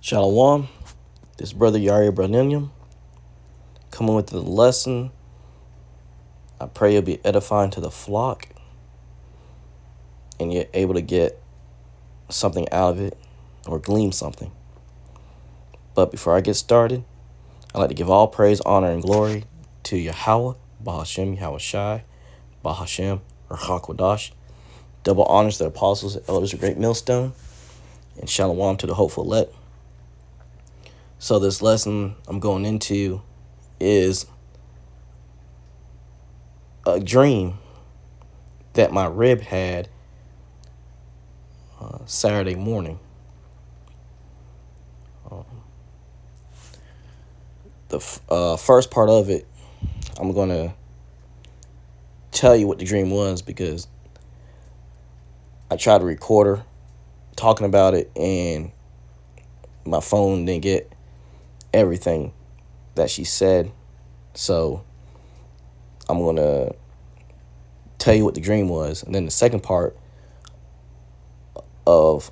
Shalom, this brother Yari Braninium coming with the lesson. I pray you'll be edifying to the flock and you're able to get something out of it or glean something. But before I get started, I'd like to give all praise, honor, and glory to Yahweh, Bahashem, Yahweh Shai, Bahashem, or Hakwadash. Double honors to the apostles, elders of Great Millstone, and Shalom to the hopeful elect. So this lesson I'm going into is a dream that my rib had Saturday morning. The first part of it, I'm going to tell you what the dream was because I tried to record her talking about it and my phone didn't get everything that she said. So I'm going to tell you what the dream was. And then the second part of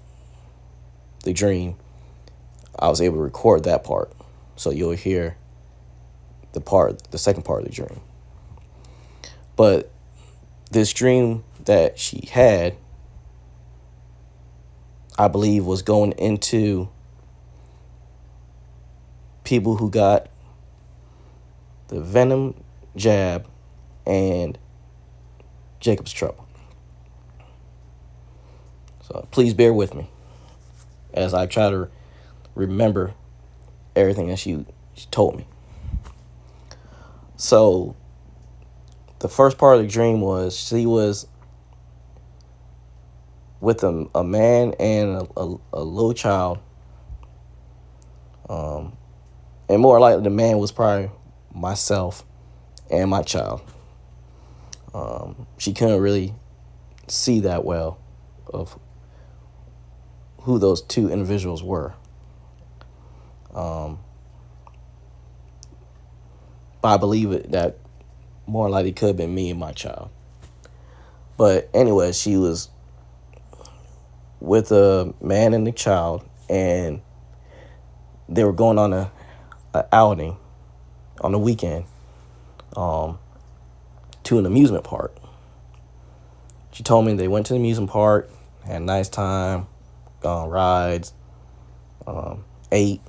the dream, I was able to record that part. So you'll hear the second part of the dream. But this dream that she had, I believe, was going into people who got the Venom jab and Jacob's trouble. So please bear with me as I try to remember everything that she told me. So the first part of the dream was she was with a man and a little child. And more likely the man was probably myself and my child. She couldn't really see that well of who those two individuals were. But I believe that more likely could have been me and my child. But anyway, she was with a man and the child, and they were going on a outing on the weekend to an amusement park. She told me they went to the amusement park, had a nice time, gone on rides, ate.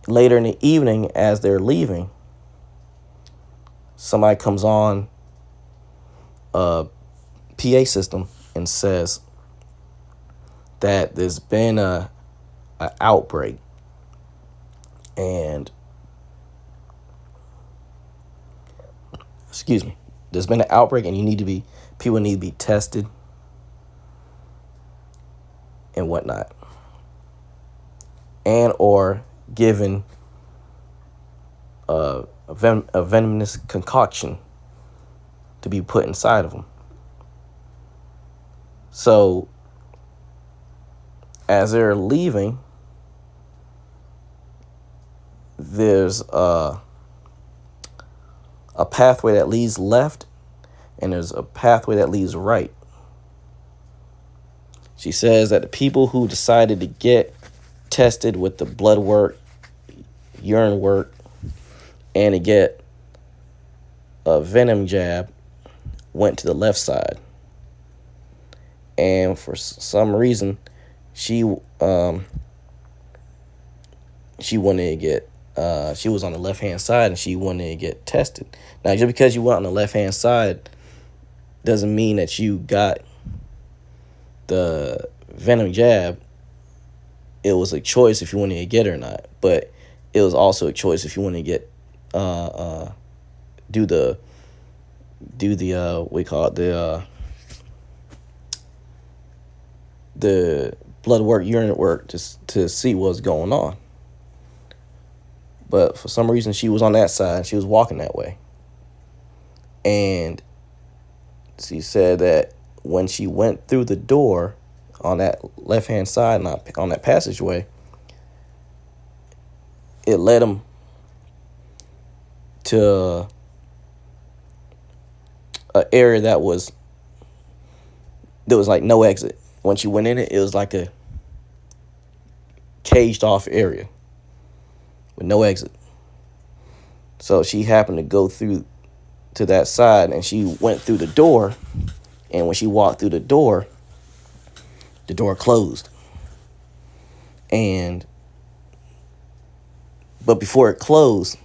Later in the evening, as they're leaving, somebody comes on a PA system and says that there's been an outbreak, and there's been an outbreak, and people need to be tested and whatnot, and or given a venomous concoction to be put inside of them. So as they're leaving, there's a pathway that leads left, and there's a pathway that leads right. She says that the people who decided to get tested with the blood work, urine work, and to get a venom jab went to the left side. And for some reason, she wanted to get she was on the left hand side and she wanted to get tested. Now, just because you went on the left hand side doesn't mean that you got the venom jab. It was a choice if you wanted to get it or not, but it was also a choice if you wanted to get do the we call it the blood work, urine work, just to see what's going on. But for some reason, she was on that side. She was walking that way. And she said that when she went through the door on that left-hand side, not on that passageway, it led him to an area that was like no exit. When she went in it, it was like caged off area with no exit. So she happened to go through to that side, and she went through the door. And when she walked through the door closed. But before it closed,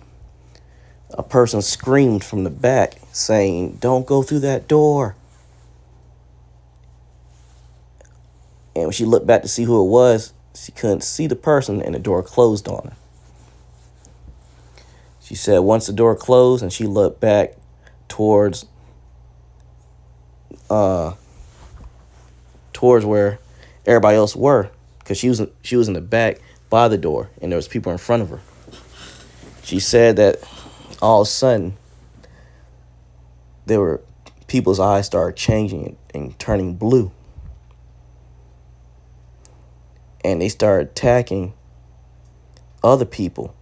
a person screamed from the back saying, "Don't go through that door." And when she looked back to see who it was, she couldn't see the person, and the door closed on her. She said once the door closed and she looked back towards where everybody else were, because she was in the back by the door, and there was people in front of her. She said that all of a sudden there were people's eyes started changing and turning blue, and they started attacking other people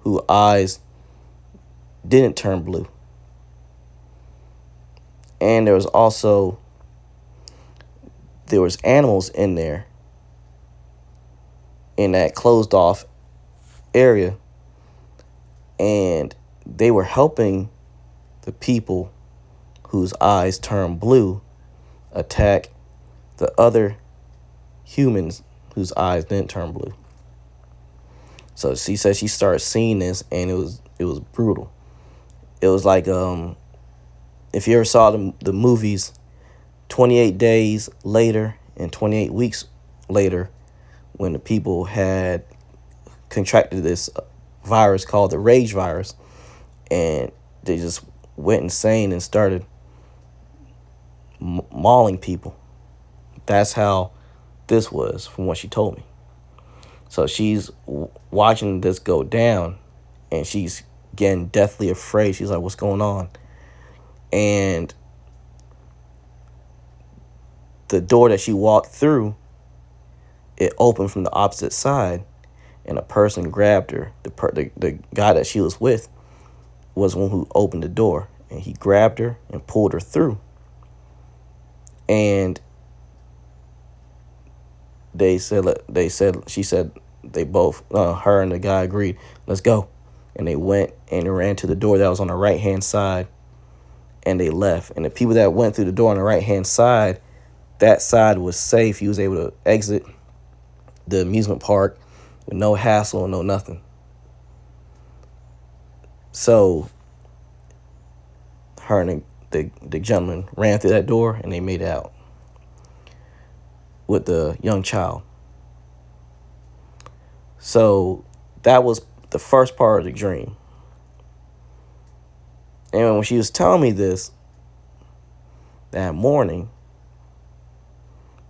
whose eyes didn't turn blue. And there was animals in there, in that closed off area, and they were helping the people whose eyes turned blue attack the other humans whose eyes didn't turn blue. So she said she started seeing this, and it was brutal. It was like if you ever saw the movies 28 Days Later and 28 Weeks Later, when the people had contracted this virus called the rage virus, and they just went insane and started mauling people. That's how this was, from what she told me. So she's watching this go down, and she's getting deathly afraid. She's like, "What's going on?" And the door that she walked through, it opened from the opposite side, and a person grabbed her. The guy that she was with was one who opened the door, and he grabbed her and pulled her through. And she said they both, her and the guy agreed, "Let's go." And they went and ran to the door that was on the right hand side, and they left. And the people that went through the door on the right hand side, that side was safe. He was able to exit the amusement park with no hassle, no nothing. So her and the gentleman ran through that door, and they made out with the young child. So that was the first part of the dream. And when she was telling me this that morning,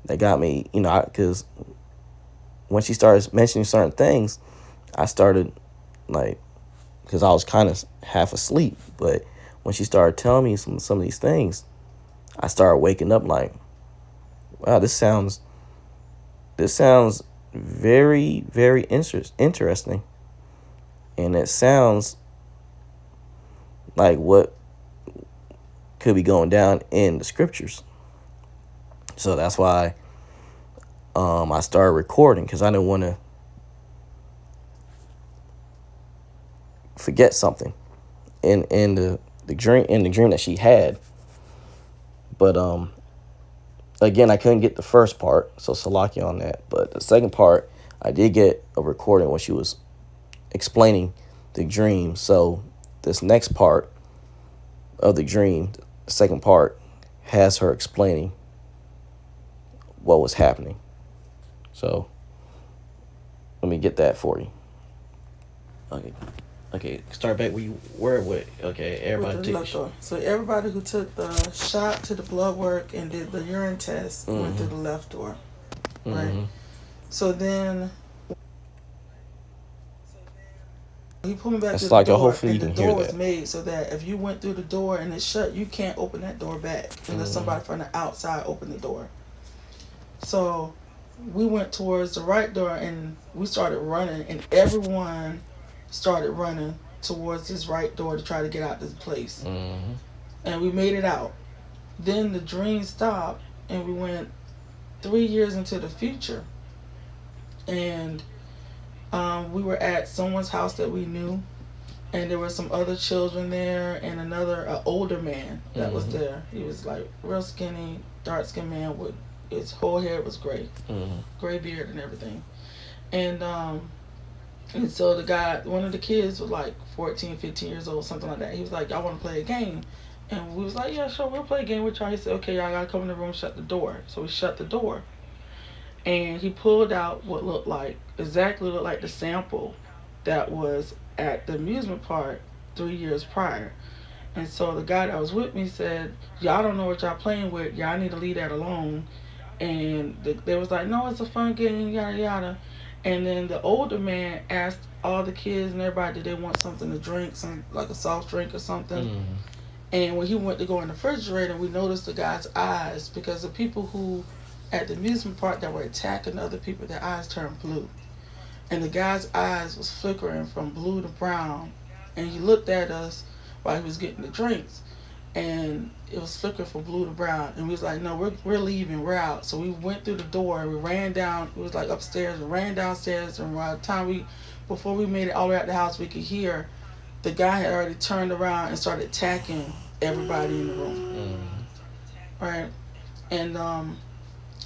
that got me, because when she started mentioning certain things, I started, like, because I was kind of half asleep. But when she started telling me some of these things, I started waking up like, wow, this sounds very, very interesting. And it sounds like what could be going down in the scriptures. So that's why I started recording, because I didn't want to forget something in the dream that she had. But again, I couldn't get the first part, so Salaki on that. But the second part, I did get a recording when she was explaining the dream. So this next part of the dream, the second part, has her explaining what was happening. So let me get that for you. Okay, start back where you were with. Okay, everybody took door. So everybody who took the shot to the blood work and did the urine test went through the left door, right? So then he pulled me back to the door, hopefully and the door was made so that if you went through the door and it's shut, you can't open that door back unless somebody from the outside opened the door. So we went towards the right door, and we started running, and everyone started running towards this right door to try to get out this place. And we made it out. Then the dream stopped, and we went 3 years into the future. and we were at someone's house that we knew, and there were some other children there, and another older man that was there. He was like real skinny, dark skinned man with his whole hair was gray, gray beard and everything. And so the guy, one of the kids was like 14, 15 years old, something like that. He was like, y'all want to play a game? And we was like, yeah, sure, we'll play a game with y'all. He said, okay, y'all got to come in the room, shut the door. So we shut the door. And he pulled out what exactly looked like the sample that was at the amusement park 3 years prior. And so the guy that was with me said, y'all don't know what y'all playing with. Y'all need to leave that alone. And they was like, no, it's a fun game, yada, yada. And then the older man asked all the kids and everybody, did they want something to drink, some like a soft drink or something. And when he went to go in the refrigerator, we noticed the guy's eyes, because the people who at the amusement park that were attacking other people, their eyes turned blue. And the guy's eyes was flickering from blue to brown. And he looked at us while he was getting the drinks, and it was flickering from blue to brown. And we was like, no, we're leaving, we're out. So we went through the door, we ran down, it was like upstairs, we ran downstairs, and by the time before we made it all the way out the house, we could hear the guy had already turned around and started attacking everybody in the room. Right? And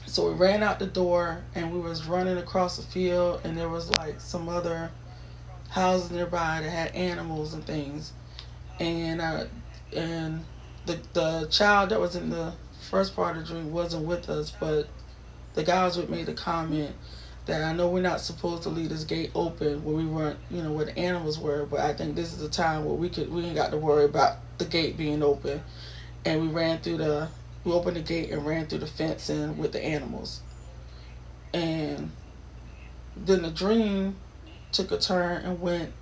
so we ran out the door, and we was running across the field, and there was like some other houses nearby that had animals and things. And the child that was in the first part of the dream wasn't with us, but the guys with made a comment that I know we're not supposed to leave this gate open when we weren't, where the animals were, but I think this is a time where we ain't got to worry about the gate being open. And we opened the gate and ran through the fence in with the animals. And then the dream took a turn and went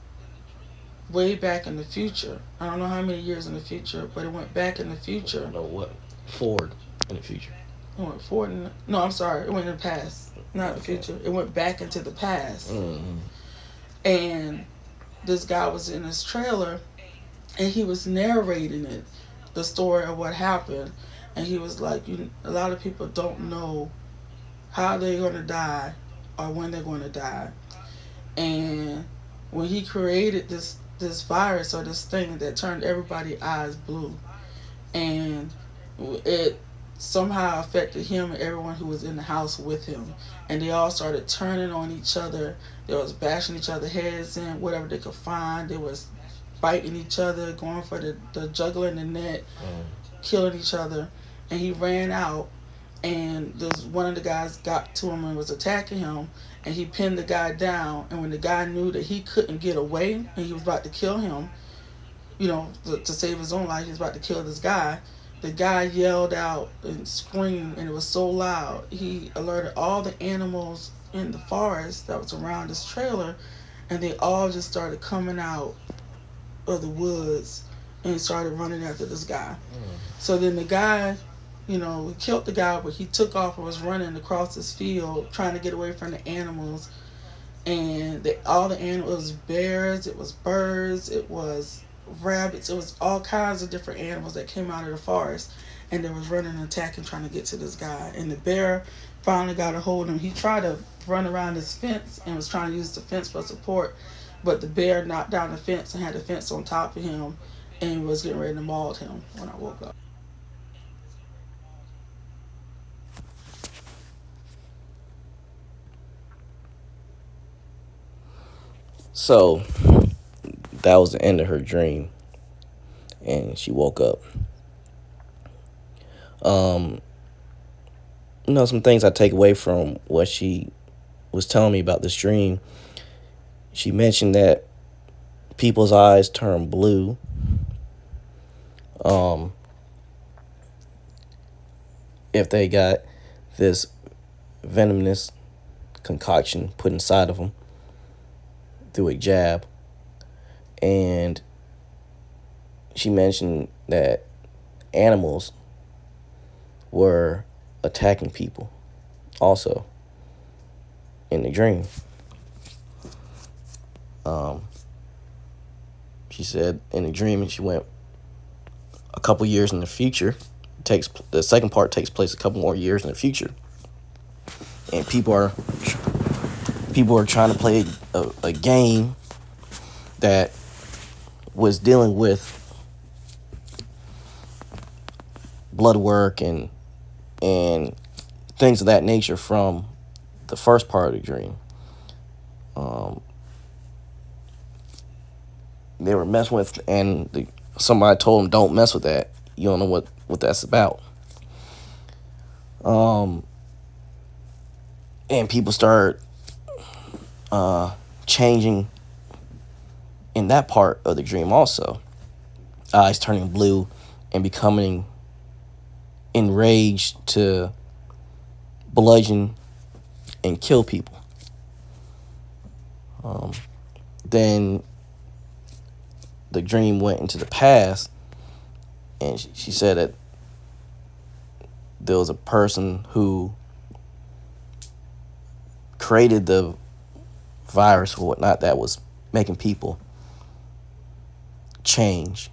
way back in the future. I don't know how many years in the future, but it went back in the future. No, what? Forward in the future. It went forward. No, I'm sorry. It went in the past, not the future. It went back into the past. And this guy was in his trailer, and he was narrating the story of what happened. And he was like, a lot of people don't know how they're going to die or when they're going to die. And when he created this virus or this thing that turned everybody's eyes blue, and it somehow affected him and everyone who was in the house with him, and they all started turning on each other. They was bashing each other's heads in, whatever they could find. They was biting each other, going for the juggling the net, killing each other. And he ran out, and one of the guys got to him and was attacking him, and he pinned the guy down. And when the guy knew that he couldn't get away and he was about to kill him, to save his own life, he was about to kill this guy, the guy yelled out and screamed, and it was so loud, he alerted all the animals in the forest that was around his trailer, and they all just started coming out of the woods and started running after this guy. So then the guy, he killed the guy, but he took off and was running across this field trying to get away from the animals. And all the animals, it was bears, it was birds, it was rabbits, it was all kinds of different animals that came out of the forest, and they was running and attacking, trying to get to this guy. And the bear finally got a hold of him. He tried to run around this fence and was trying to use the fence for support, but the bear knocked down the fence and had the fence on top of him and was getting ready to maul him when I woke up. So that was the end of her dream, and she woke up. Some things I take away from what she was telling me about this dream. She mentioned that people's eyes turn blue. If they got this venomous concoction put inside of them through a jab. And she mentioned that animals were attacking people also in the dream. She said in the dream, and she went a couple years in the future. The second part takes place a couple more years in the future, and people are people were trying to play a game that was dealing with blood work and things of that nature from the first part of the dream. They were messing with, and somebody told them, don't mess with that. You don't know what that's about. And people start changing in that part of the dream also. Eyes turning blue and becoming enraged to bludgeon and kill people. Then the dream went into the past, and she said that there was a person who created the virus or whatnot that was making people change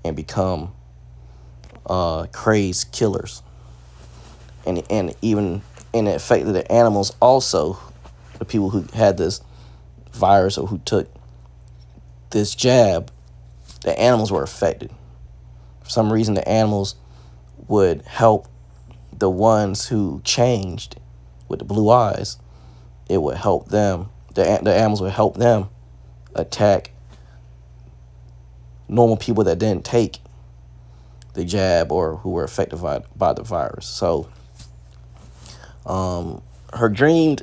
and become crazed killers, and even it affected the animals also. The people who had this virus or who took this jab, the animals were affected. For some reason, the animals would help the ones who changed with the blue eyes. It would help them. The animals would help them attack normal people that didn't take the jab or who were affected by the virus. So her dream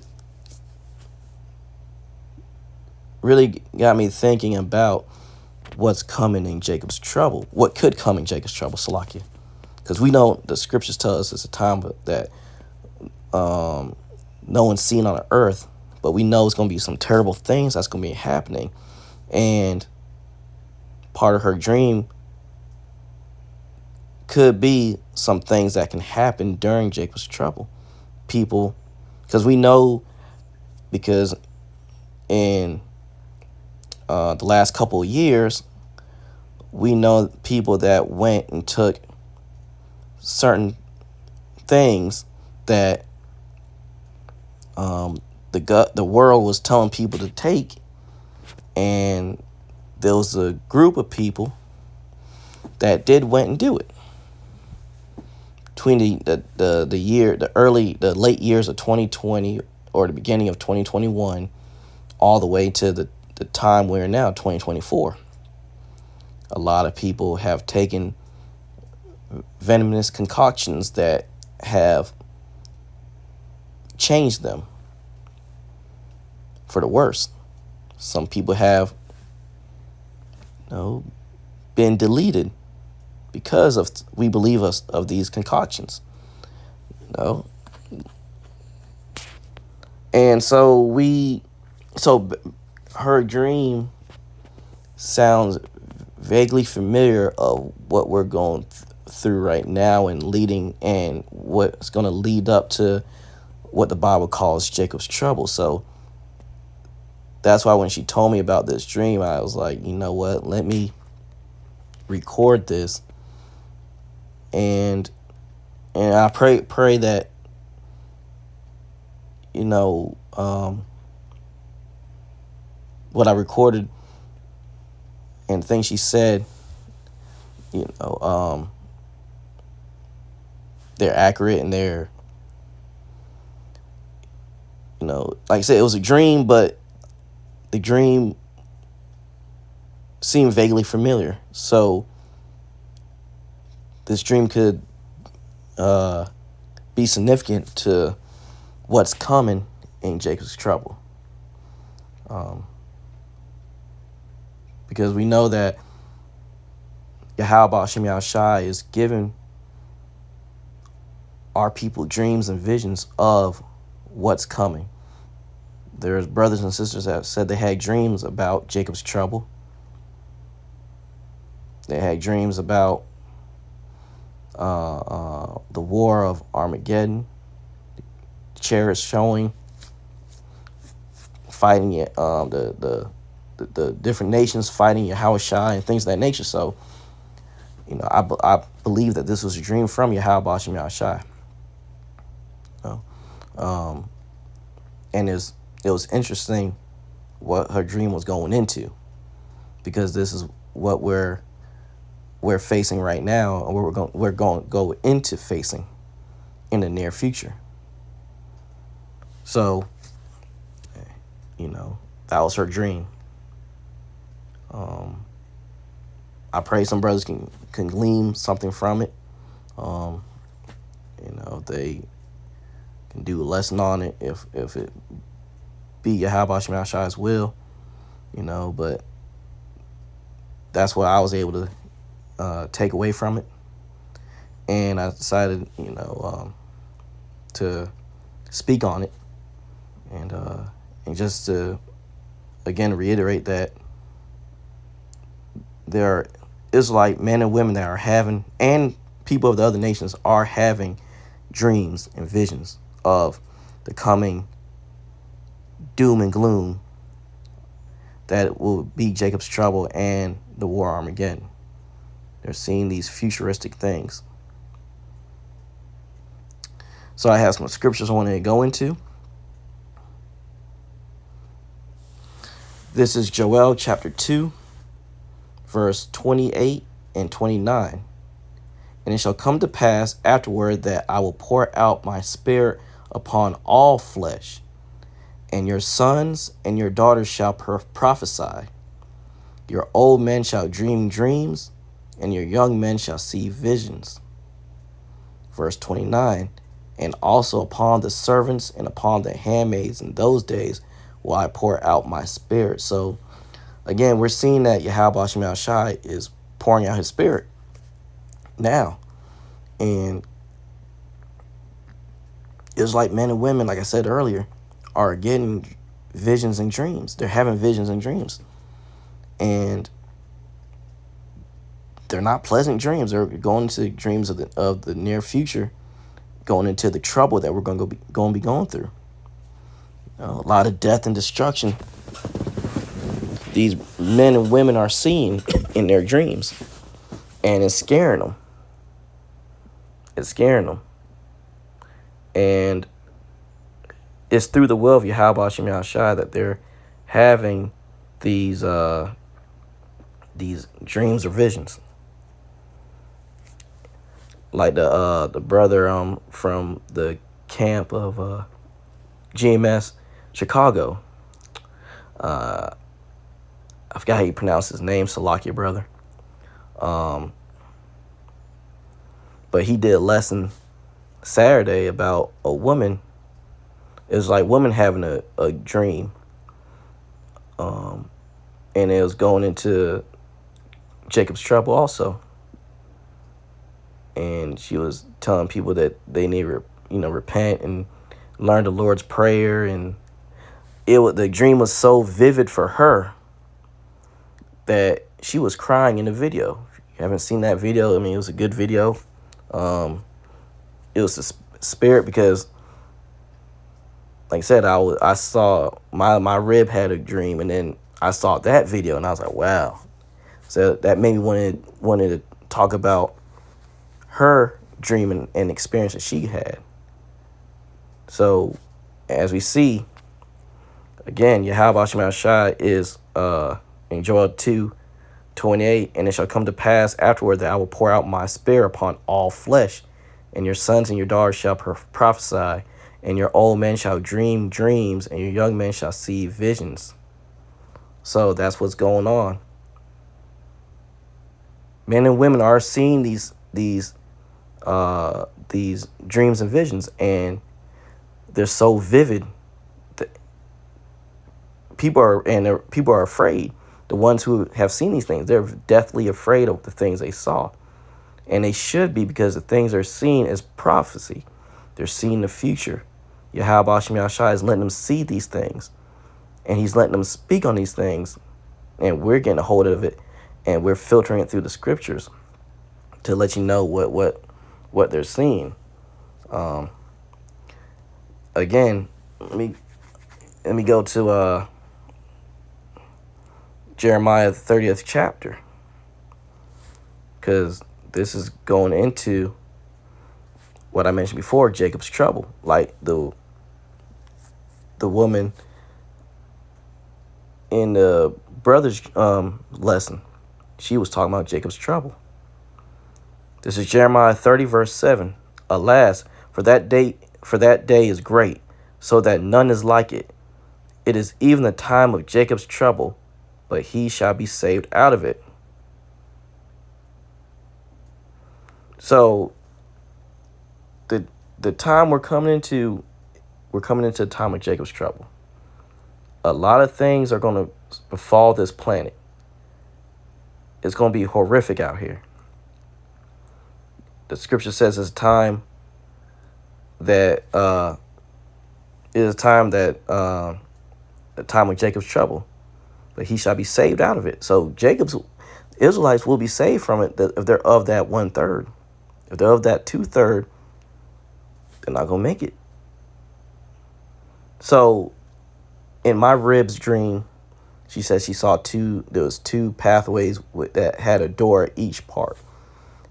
really got me thinking about what's coming in Jacob's trouble. What could come in Jacob's trouble, Salakia. Because we know the scriptures tell us it's a time that no one's seen on the earth, but we know it's going to be some terrible things that's going to be happening. And part of her dream could be some things that can happen during Jacob's trouble. People, because we know, because in the last couple of years, we know people that went and took certain things that the world was telling people to take, and there was a group of people that went and do it between the late years of 2020 or the beginning of 2021 all the way to the time we're now, 2024. A lot of people have taken venomous concoctions that have changed them for the worse. Some people have been deleted because of, we believe, of these concoctions. And so her dream sounds vaguely familiar of what we're going through right now and what's going to lead up to what the Bible calls Jacob's trouble. So that's why when she told me about this dream, I was like, you know what, let me record this, and I pray that what I recorded and things she said, they're accurate, and they're, like I said, it was a dream, but the dream seemed vaguely familiar. So this dream could be significant to what's coming in Jacob's trouble. Because we know that Yahweh Hashem Yahushai is giving our people dreams and visions of what's coming. There's brothers and sisters that said they had dreams about Jacob's trouble. They had dreams about the war of Armageddon, chariots showing, fighting the different nations fighting Yahushai and things of that nature. So, I believe that this was a dream from Yahweh Hashem Yahushai. And there's it was interesting what her dream was going into, because this is what we're facing right now, or we're going to go into facing in the near future. So, that was her dream. I pray some brothers can glean something from it. They can do a lesson on it if it be Yahweh Shema Shai's will, but that's what I was able to take away from it. And I decided, to speak on it, and just to, again, reiterate that there are Israelite men and women that are having, and people of the other nations are having, dreams and visions of the coming doom and gloom that will be Jacob's trouble and the war Armageddon. They're seeing these futuristic things. So I have some scriptures I want to go into. This is Joel chapter 2, verse 28 and 29. And it shall come to pass afterward that I will pour out my spirit upon all flesh, and your sons and your daughters shall prophesy. Your old men shall dream dreams, and your young men shall see visions. Verse 29, and also upon the servants and upon the handmaids in those days will I pour out my spirit. So, again, we're seeing that Yahweh Shema Shai is pouring out his spirit now. And it's like men and women, like I said earlier, are getting visions and dreams. They're having visions and dreams. And they're not pleasant dreams. They're going into dreams of the near future, going into the trouble that we're going to be going through. A lot of death and destruction these men and women are seeing in their dreams. And it's scaring them. It's scaring them. And it's through the will of Yahweh Shema Shai that they're having these dreams or visions. Like the brother from the camp of GMS Chicago. I forgot how you pronounce his name, Salakia brother. But he did a lesson Saturday about a woman. It was like women having a dream. And it was going into Jacob's trouble also. And she was telling people that they need to, repent and learn the Lord's Prayer. And the dream was so vivid for her that she was crying in the video. If you haven't seen that video, it was a good video. It was the spirit, because, like I said, I saw my rib had a dream, and then I saw that video, and I was like, wow. So that made me wanted to talk about her dream and experience that she had. So, as we see, again, Yahweh Shema Shai is in Joel 2:28, and it shall come to pass afterward that I will pour out my spirit upon all flesh, and your sons and your daughters shall prophesy, and your old men shall dream dreams, and your young men shall see visions. So that's what's going on. Men and women are seeing these dreams and visions, and they're so vivid that people are afraid. The ones who have seen these things, they're deathly afraid of the things they saw. And they should be, because the things they're seeing is prophecy. They're seeing the future. Yahweh Shema Shai is letting them see these things. And he's letting them speak on these things. And we're getting a hold of it. And we're filtering it through the scriptures to let you know what they're seeing. Again, let me go to Jeremiah 30th chapter, because this is going into what I mentioned before, Jacob's trouble. Like the woman in the brother's lesson, she was talking about Jacob's trouble. This is Jeremiah 30, verse 7. Alas, for that day is great, so that none is like it. It is even the time of Jacob's trouble, but he shall be saved out of it. So the time we're coming into the time of Jacob's trouble. A lot of things are going to befall this planet. It's going to be horrific out here. The scripture says it's time that the time of Jacob's trouble, but he shall be saved out of it. So Israelites will be saved from it if they're of that 1/3. If they're of that 2/3, they're not gonna make it. So in my rib's dream, she said she saw there was two pathways that had a door at each part.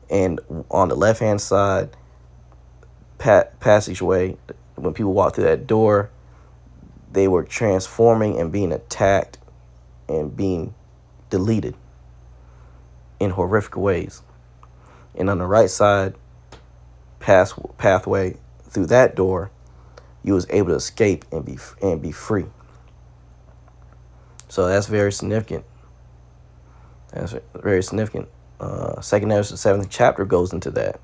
And on the left-hand side passageway, when people walked through that door, they were transforming and being attacked and being deleted in horrific ways. And on the right side pathway through that door, you was able to escape and be free. So that's very significant. That's very significant. 2 Ezra, the 7th chapter goes into that.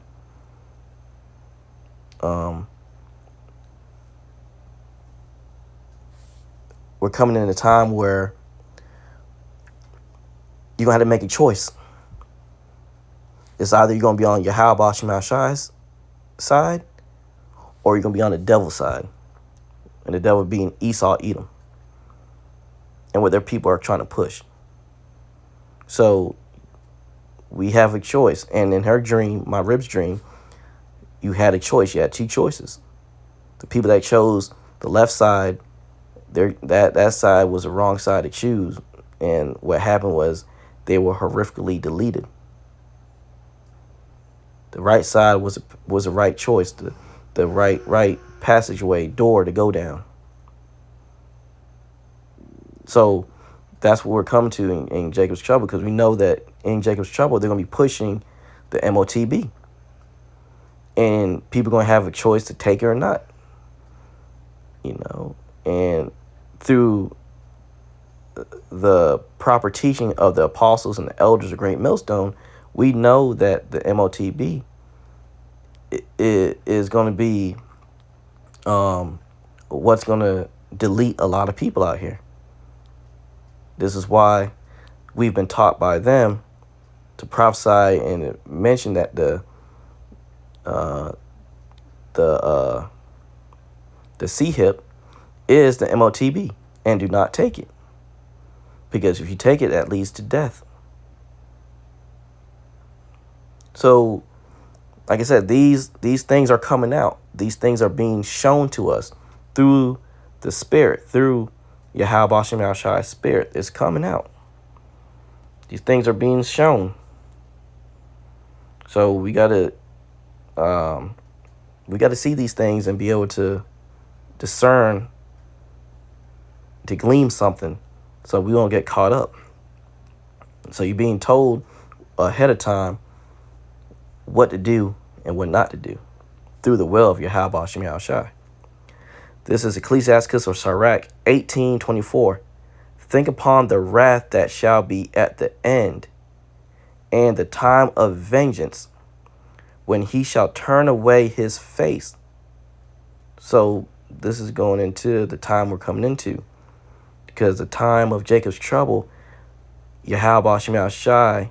We're coming in a time where you're going to have to make a choice. It's either you're going to be on Yahweh Shema Shai's side, or you're going to be on the devil's side. And the devil being Esau, Edom, and what their people are trying to push. So we have a choice. And in her dream, my rib's dream, you had a choice. You had two choices. The people that chose the left side, that side was the wrong side to choose. And what happened was they were horrifically deleted. The right side was the right choice, the right passageway, door to go down. So that's what we're coming to in Jacob's trouble, because we know that in Jacob's trouble, they're going to be pushing the MOTB. And people are going to have a choice to take it or not. And through the proper teaching of the apostles and the elders of Great Millstone, we know that the MOTB is going to be what's going to delete a lot of people out here. This is why we've been taught by them to prophesy and mention that the C-hip is the MOTB, and do not take it. Because if you take it, that leads to death. So, like I said, these things are coming out. These things are being shown to us through the Spirit, through Yahweh Shem Shai's Spirit. It's coming out. These things are being shown. So we gotta see these things and be able to discern, to glean something, so we won't get caught up. So you're being told ahead of time what to do and what not to do through the will of Yahweh Shem Shai. This is Ecclesiastes or Sirach 18:24. Think upon the wrath that shall be at the end, and the time of vengeance, when he shall turn away his face. So this is going into the time we're coming into, because the time of Jacob's trouble, Yahweh Shem Shai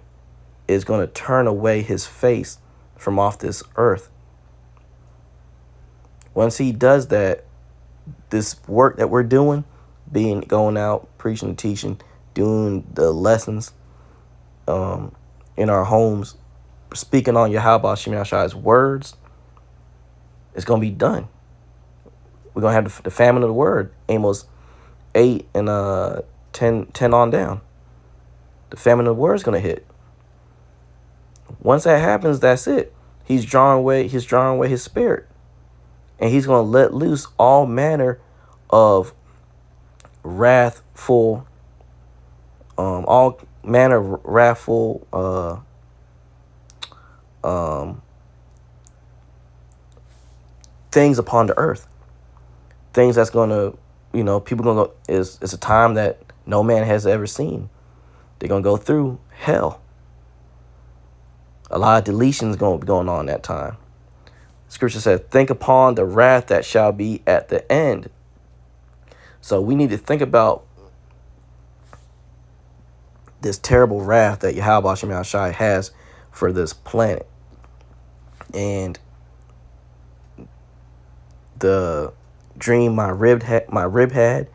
is going to turn away his face from off this earth. Once he does that, this work that we're doing, going out, preaching and teaching, doing the lessons in our homes, speaking on Yahweh Shem Shai's words, it's going to be done. We're going to have the famine of the word, Amos 8 and 10 on down. The famine of the word is going to hit. Once that happens, that's it. He's drawing away his spirit. And he's going to let loose all manner of wrathful all manner of wrathful things upon the earth. Things that's going to, people going to go, it's a time that no man has ever seen. They're going to go through hell. A lot of deletions going to be going on that time. Scripture says, think upon the wrath that shall be at the end. So we need to think about this terrible wrath that Yahweh Shem Shai has for this planet. And the dream my rib had,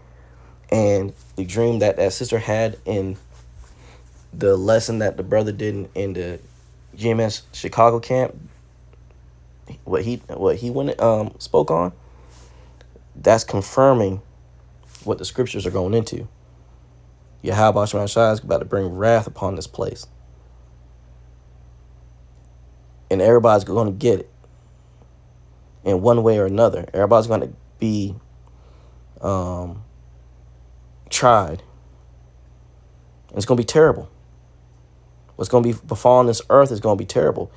and the dream that sister had in the lesson that the brother did in the GMS Chicago camp, what he went spoke on, that's confirming what the scriptures are going into. Yahweh Shem Shai is about to bring wrath upon this place, and everybody's going to get it in one way or another. Everybody's going to be tried. And it's going to be terrible. What's going to be befalling this earth is going to be terrible.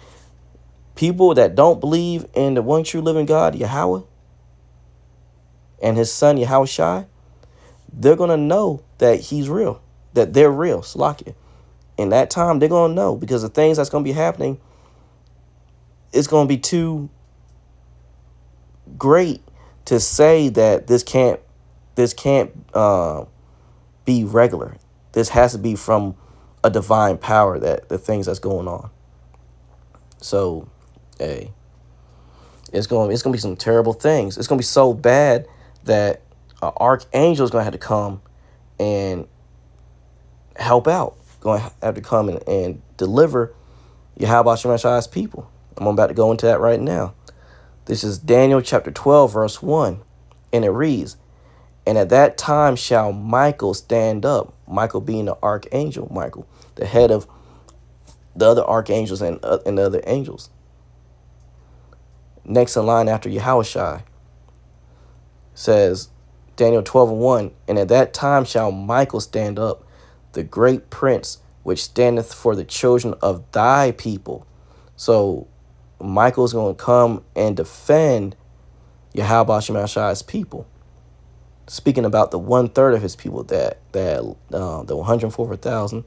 People that don't believe in the one true living God, Yahweh, and his son, Yahweh Shai, they're going to know that he's real, that they're real, Salakia. In that time, they're going to know, because the things that's going to be happening, it's going to be too great to say that this can't be regular. This has to be from a divine power, that the things that's going on. So, hey, it's going to be some terrible things. It's going to be so bad that an archangel is going to have to come and help out. Going to have to come and deliver Yahweh Shem Shai's people. I'm about to go into that right now. This is Daniel chapter 12, verse 1. And it reads, and at that time shall Michael stand up. Michael being the archangel, Michael, the head of the other archangels and the other angels. Next in line after Yahushai says, Daniel 12 and 1, and at that time shall Michael stand up, the great prince, which standeth for the children of thy people. So Michael's going to come and defend Yahweh Shem Shai's people. Speaking about the 1/3 of his people, the 144,000,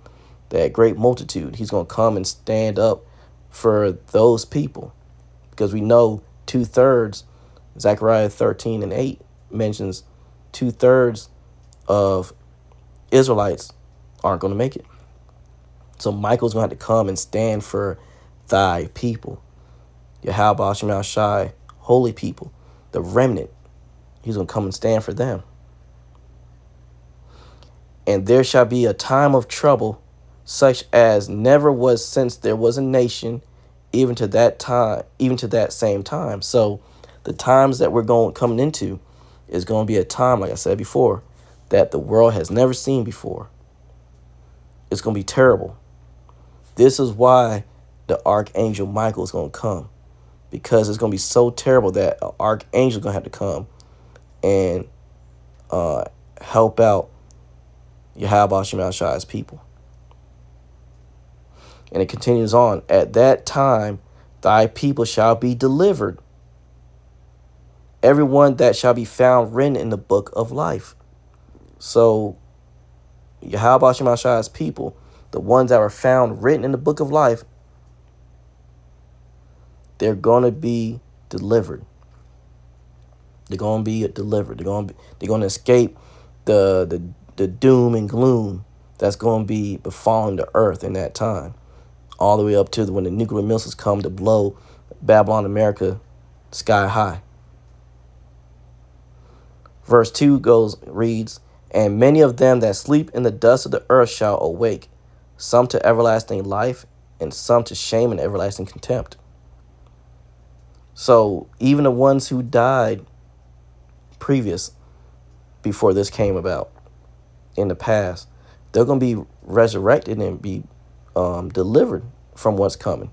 that great multitude, he's going to come and stand up for those people, because we know 2/3, Zechariah 13 and 8 mentions 2/3 of Israelites aren't going to make it. So Michael's going to have to come and stand for thy people, Yahweh Shem Shai, holy people, the remnant. He's going to come and stand for them. And there shall be a time of trouble, such as never was since there was a nation, even to that same time. So the times that we're coming into is going to be a time, like I said before, that the world has never seen before. It's going to be terrible. This is why the archangel Michael is going to come, because it's going to be so terrible that an archangel is going to have to come and help out Yahweh Shem Shai's people. And it continues on. At that time, thy people shall be delivered, everyone that shall be found written in the book of life. So Yahweh Shem Shai's people, the ones that were found written in the book of life, they're going to be delivered. They're going to be delivered. They're going to escape the doom and gloom that's going to be befalling the earth in that time, all the way up to when the nuclear missiles come to blow Babylon, America, sky high. Verse 2 reads, and many of them that sleep in the dust of the earth shall awake, some to everlasting life, and some to shame and everlasting contempt. So even the ones who died before this came about in the past, they're going to be resurrected and be delivered from what's coming.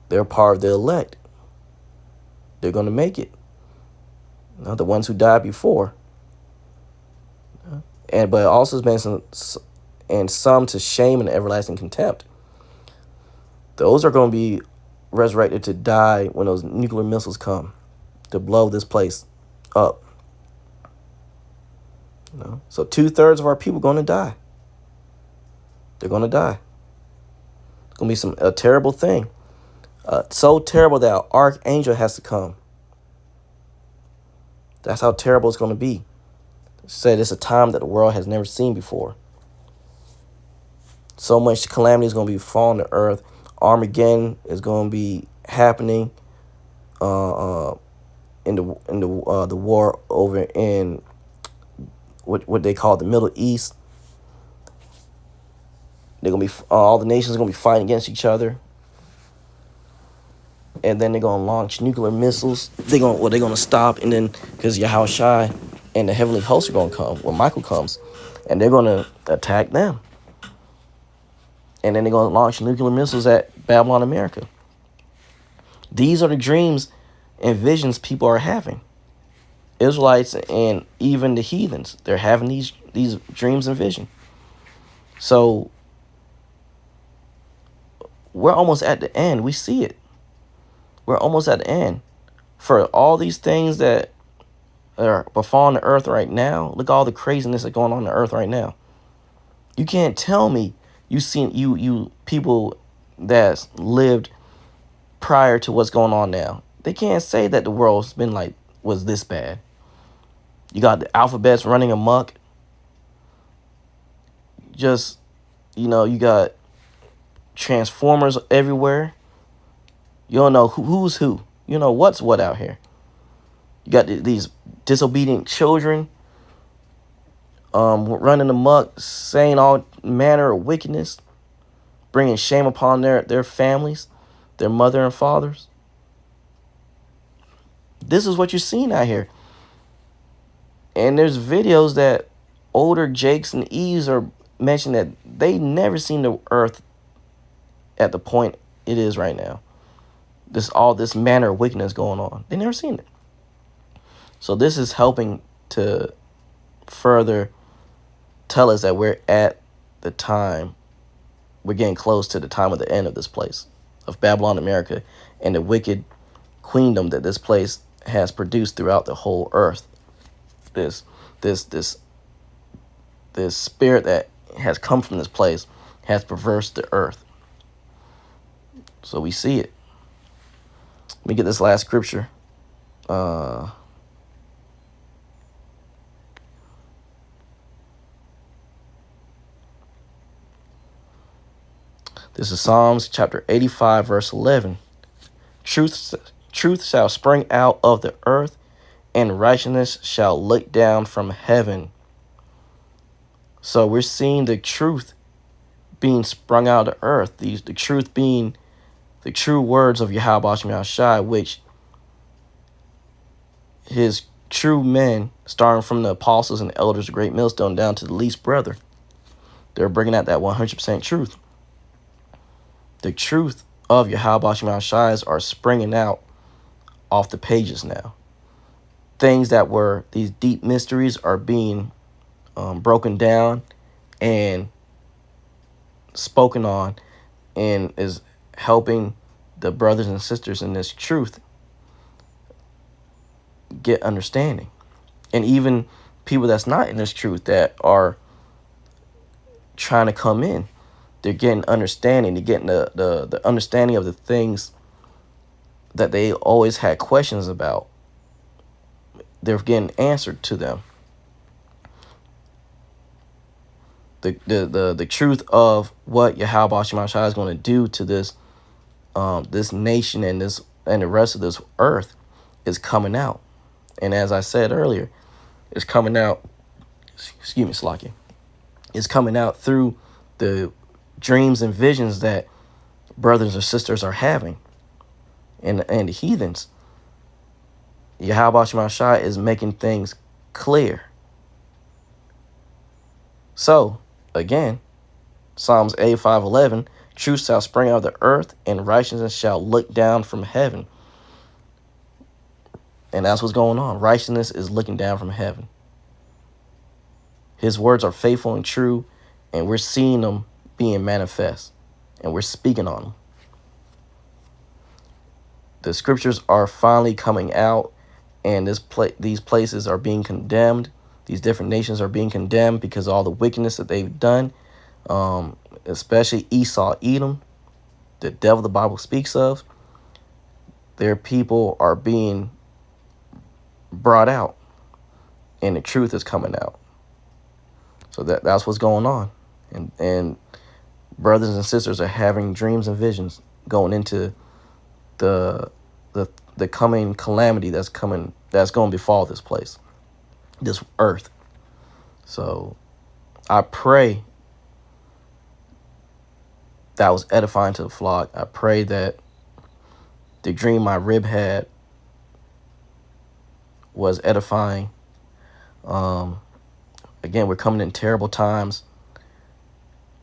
They're part of the elect. They're going to make it. The ones who died before. But it also mentions and some to shame and everlasting contempt. Those are going to be resurrected to die when those nuclear missiles come to blow this place up. So 2/3 of our people are going to die. They're going to die. It's going to be a terrible thing. So terrible that an archangel has to come. That's how terrible it's going to be. It said it's a time that the world has never seen before. So much calamity is going to be falling to earth. Armageddon is going to be happening in the war over in what they call the Middle East. They're gonna be all the nations are gonna be fighting against each other, and then they're gonna launch nuclear missiles. They're gonna stop, and then because Yahushua and the heavenly hosts are gonna come when Michael comes, and they're gonna attack them, and then they're gonna launch nuclear missiles at Babylon, America. These are the dreams and visions people are having. Israelites and even the heathens, they're having these dreams and visions. So we're almost at the end. We see it. We're almost at the end. For all these things that are befalling the earth right now, look at all the craziness that's going on the earth right now. You can't tell me you people that's lived prior to what's going on now. They can't say that the world's been was this bad. You got the alphabets running amok. Just, you got transformers everywhere. You don't know who's who. You know what's what out here. You got these disobedient children running amok, saying all manner of wickedness, bringing shame upon their families, their mother and fathers. This is what you're seeing out here. And there's videos that older Jakes and Eves are mentioning that they never seen the earth at the point it is right now. All this manner of wickedness going on. They never seen it. So this is helping to further tell us that we're at the time. We're getting close to the time of the end of this place, of Babylon, America, and the wicked queendom that this place has produced throughout the whole earth. This spirit that has come from this place has perversed the earth. So we see it. Let me get this last scripture. This is Psalms chapter 85, verse 11. Truth shall spring out of the earth, and righteousness shall look down from heaven. So we're seeing the truth being sprung out of the earth. The truth being the true words of Yahweh Shai, which his true men, starting from the apostles and the elders, the great millstone, down to the least brother, they're bringing out that 100% truth. The truth of Yahweh Shai are springing out off the pages now. Things that were these deep mysteries are being broken down and spoken on, and is helping the brothers and sisters in this truth get understanding. And even people that's not in this truth that are trying to come in, they're getting understanding. They're getting the understanding of the things that they always had questions about. They're getting answered to them. The truth of what Yahweh Shai is going to do to this this nation and the rest of this earth is coming out. And as I said earlier, it's coming out. Excuse me, Slocky. It's coming out through the dreams and visions that brothers or sisters are having, and the heathens. Yahweh Shai is making things clear. So, again, Psalms 85:11, truth shall spring out of the earth, and righteousness shall look down from heaven. And that's what's going on. Righteousness is looking down from heaven. His words are faithful and true, And we're seeing them being manifest. And we're speaking on them. The scriptures are finally coming out. And these places are being condemned. These different nations are being condemned because of all the wickedness that they've done. Especially Esau, Edom, the devil the Bible speaks of. Their people are being brought out. And the truth is coming out. So that's what's going on. And brothers and sisters are having dreams and visions going into the coming calamity that's going to befall this place, this earth. So I pray that was edifying to the flock. I pray that the dream my rib had was edifying. Again, we're coming in terrible times.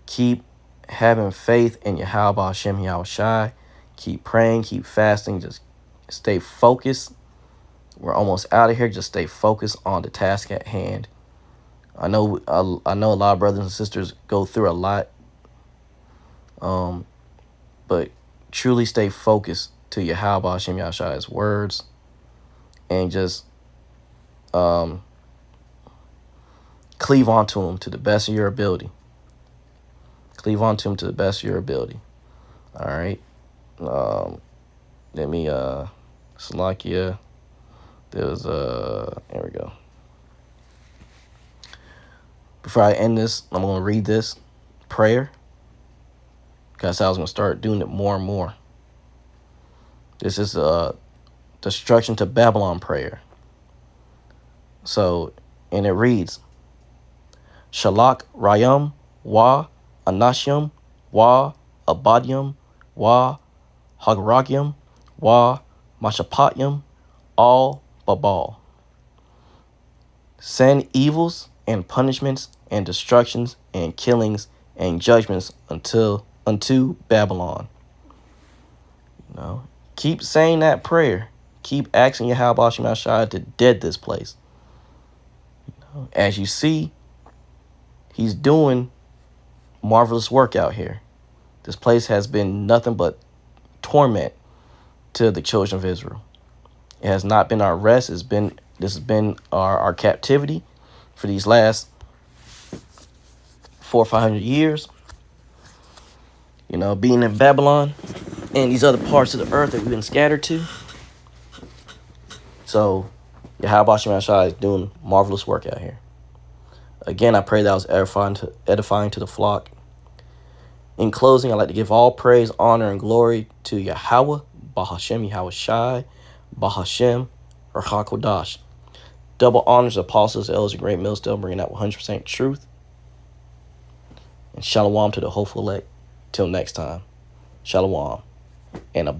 Keep having faith in Yahweh Hashem Yahushai. Keep praying, keep fasting, just stay focused. We're almost out of here. Just stay focused on the task at hand. I know a lot of brothers and sisters go through a lot. But truly stay focused to Yahweh Hashem Yahushai's words. And just cleave onto him to the best of your ability. Cleave onto him to the best of your ability. All right. Let me Salakia. There we go. Before I end this, I'm going to read this prayer, because I was going to start doing it more and more. This is a destruction to Babylon prayer. So, and it reads, Shalak Rayam Wa Anashim Wa Abadyam Wa Hagragyam Wa Mashapatyam All Babal. Send evils and punishments and destructions and killings and judgments unto Babylon. Keep saying that prayer. Keep asking Yahweh Hashem Yahushai to dead this place. As you see, he's doing marvelous work out here. This place has been nothing but torment to the children of Israel. It has not been our rest. This has been our captivity for these last 400 or 500 years. Being in Babylon and these other parts of the earth that we've been scattered to. So, Yahweh Hashem Yahushai is doing marvelous work out here. Again, I pray that was edifying to the flock. In closing, I'd like to give all praise, honor, and glory to Yahweh, Bahashem Yahushai, Bahashem, Rachakodash. Double honors, apostles, elders, and great millstone, bringing out 100% truth. And shalom to the hopeful elect. Till next time, shalom. And a